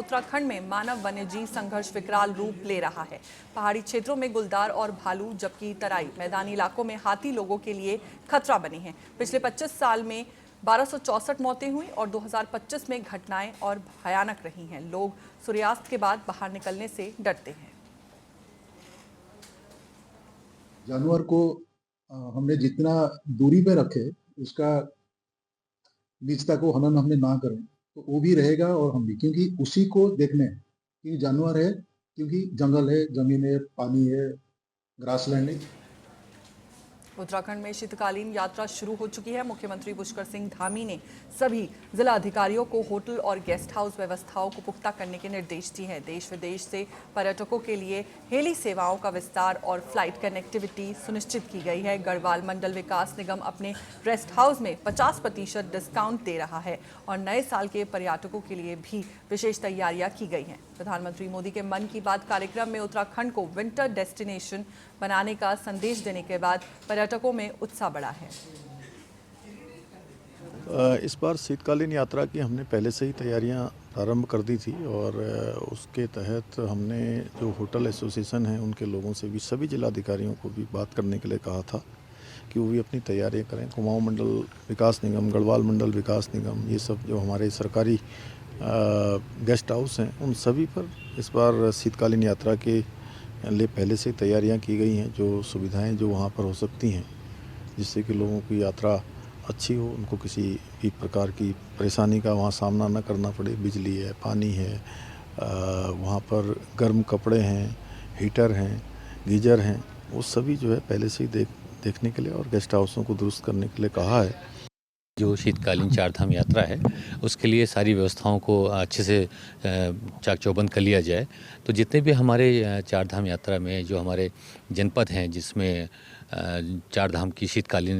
उत्तराखंड में मानव वन्यजीव संघर्ष विकराल रूप ले रहा है। पहाड़ी क्षेत्रों में गुलदार और भालू, जबकि तराई मैदानी इलाकों में हाथी लोगों के लिए खतरा बने हैं। पिछले 25 साल में 1264 मौतें हुई और 2025 में घटनाएं और भयानक रही हैं। लोग सूर्यास्त के बाद बाहर निकलने से डरते हैं। जानवर को हमने जितना दूरी पे रखे, उसका निजता को हनन हमने ना करें तो वो भी रहेगा और हम भी, क्योंकि उसी को देखने, क्योंकि जानवर है, क्योंकि जंगल है, जमीन है, पानी है, ग्रासलैंड है। उत्तराखंड में शीतकालीन यात्रा शुरू हो चुकी है। मुख्यमंत्री पुष्कर सिंह धामी ने सभी जिला अधिकारियों को होटल और गेस्ट हाउस व्यवस्थाओं को पुख्ता करने के निर्देश दिए हैं। देश विदेश से पर्यटकों के लिए हेली सेवाओं का विस्तार और फ्लाइट कनेक्टिविटी सुनिश्चित की गई है। गढ़वाल मंडल विकास निगम अपने रेस्ट हाउस में 50% डिस्काउंट दे रहा है और नए साल के पर्यटकों के लिए भी विशेष तैयारियां की गई हैं। प्रधानमंत्री मोदी के मन की बात कार्यक्रम में उत्तराखंड को विंटर डेस्टिनेशन बनाने का संदेश देने के बाद पर्यटकों में उत्साह बढ़ा है। इस बार शीतकालीन यात्रा की हमने पहले से ही तैयारियां प्रारंभ कर दी थी और उसके तहत हमने जो होटल एसोसिएशन है उनके लोगों से भी, सभी जिलाधिकारियों को भी बात करने के लिए कहा था कि वो भी अपनी तैयारियां करें। कुमाऊं मंडल विकास निगम, गढ़वाल मंडल विकास निगम, ये सब जो हमारे सरकारी गेस्ट हाउस हैं उन सभी पर इस बार शीतकालीन यात्रा के लिए पहले से तैयारियां की गई हैं। जो सुविधाएं जो वहां पर हो सकती हैं जिससे कि लोगों की यात्रा अच्छी हो, उनको किसी भी प्रकार की परेशानी का वहाँ सामना न करना पड़े। बिजली है, पानी है, वहाँ पर गर्म कपड़े हैं, हीटर हैं, गीजर हैं, वो सभी जो है पहले से ही देखने के लिए और गेस्ट हाउसों को दुरुस्त करने के लिए कहा है। जो शीतकालीन चारधाम यात्रा है उसके लिए सारी व्यवस्थाओं को अच्छे से चाक चौबंद कर लिया जाए। तो जितने भी हमारे चारधाम यात्रा में जो हमारे जनपद हैं जिसमें चारधाम की शीतकालीन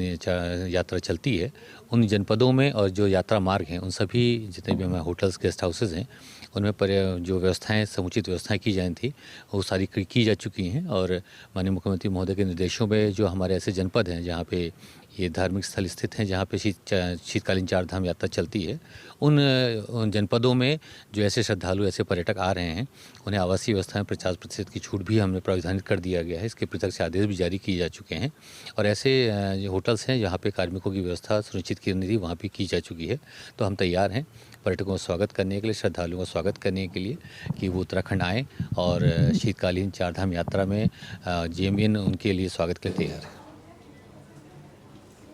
यात्रा चलती है, उन जनपदों में और जो यात्रा मार्ग हैं उन सभी जितने भी हमारे होटल्स गेस्ट हाउसेज हैं उनमें पर जो व्यवस्थाएं, समुचित व्यवस्थाएं की जानी थी वो सारी की जा चुकी हैं। और माननीय मुख्यमंत्री महोदय के निर्देशों में जो हमारे ऐसे जनपद हैं जहाँ पे ये धार्मिक स्थल स्थित हैं, जहाँ पे शीतकालीन चारधाम यात्रा चलती है, उन जनपदों में जो ऐसे श्रद्धालु, ऐसे पर्यटक आ रहे हैं उन्हें आवासीय व्यवस्था में 50% की छूट भी हमने प्रावधानित कर दिया गया है। इसके पृथक से आदेश भी जारी किए जा चुके हैं और ऐसे जो होटल्स हैं जहाँ पे कार्मिकों की व्यवस्था सुनिश्चित करनी थी वहाँ भी की जा चुकी है। तो हम तैयार हैं पर्यटकों का स्वागत करने के लिए, श्रद्धालुओं का स्वागत करने के लिए कि वो उत्तराखंड आएँ और शीतकालीन चारधाम यात्रा में जेएमबीएन उनके लिए स्वागत के लिए तैयार है।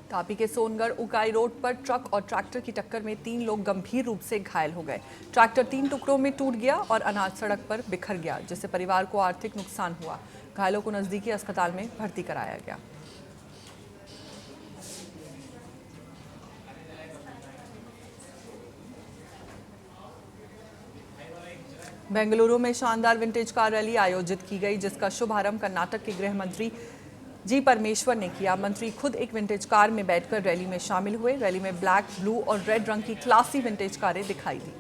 तापी के सोनगढ़ उकाई रोड पर ट्रक और ट्रैक्टर की टक्कर में 3 लोग गंभीर रूप से घायल हो गए। ट्रैक्टर 3 टुकड़ों में टूट गया और अनाज सड़क पर बिखर गया, जिससे परिवार को आर्थिक नुकसान हुआ। घायलों को नजदीकी अस्पताल में भर्ती कराया गया। बेंगलुरु में शानदार विंटेज कार रैली आयोजित की गई, जिसका शुभारंभ कर्नाटक के गृह मंत्री जी परमेश्वर ने किया। मंत्री खुद एक विंटेज कार में बैठकर रैली में शामिल हुए। रैली में ब्लैक, ब्लू और रेड रंग की क्लासी विंटेज कारें दिखाई दी।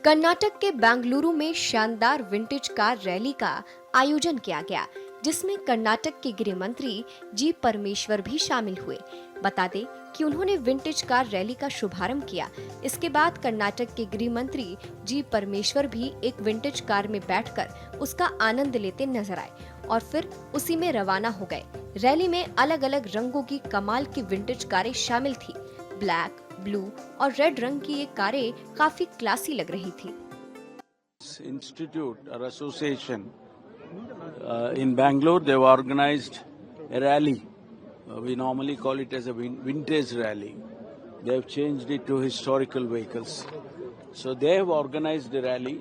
कर्नाटक के बेंगलुरु में शानदार विंटेज कार रैली का आयोजन किया गया, जिसमें कर्नाटक के गृह मंत्री जी परमेश्वर भी शामिल हुए। बता दें कि उन्होंने विंटेज कार रैली का शुभारंभ किया। इसके बाद कर्नाटक के गृह मंत्री जी परमेश्वर भी एक विंटेज कार में बैठकर उसका आनंद लेते नजर आए और फिर उसी में रवाना हो गए। रैली में अलग अलग रंगों की कमाल की विंटेज कारें शामिल थी। ब्लैक, ब्लू और रेड रंग की ये कारें काफी क्लासी लग रही थी। Institute or association in Bangalore, they've organized a rally. We normally call it as a vintage rally. They've changed it to historical vehicles. So they have organized a rally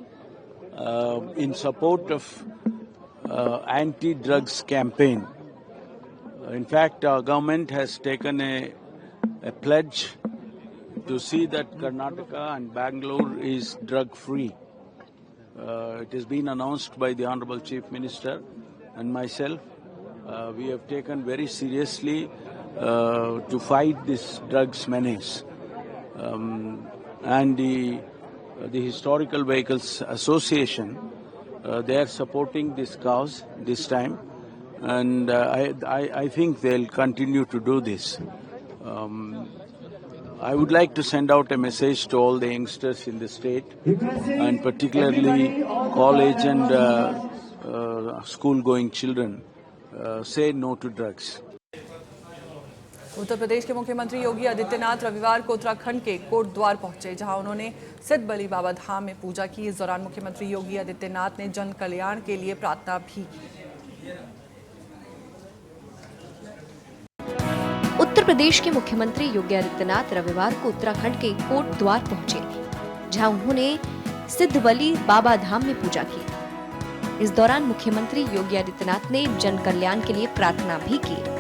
in support of anti-drugs campaign. In fact, our government has taken a pledge to see that Karnataka and Bangalore is drug-free. It has been announced by the Honorable Chief Minister and myself. We have taken very seriously to fight this drugs menace. And the Historical Vehicles Association, they are supporting this cause this time, and I think they'll continue to do this. I would like to send out a message to all the youngsters in the state, and particularly college and school-going children. Say no to drugs. Uttar Pradesh के मुख्यमंत्री योगी आदित्यनाथ रविवार को उत्तराखंड के कोटद्वार पहुंचे, जहां उन्होंने सिद्ध बली बाबा धाम में पूजा की। इस दौरान मुख्यमंत्री योगी आदित्यनाथ ने जन कल्याण के लिए प्रार्थना भी की। उत्तर प्रदेश के मुख्यमंत्री योगी आदित्यनाथ रविवार को उत्तराखंड के कोटद्वार पहुंचे, जहां उन्होंने सिद्ध बली बाबा धाम में पूजा की। इस दौरान मुख्यमंत्री योगी आदित्यनाथ ने जन कल्याण के लिए प्रार्थना भी की।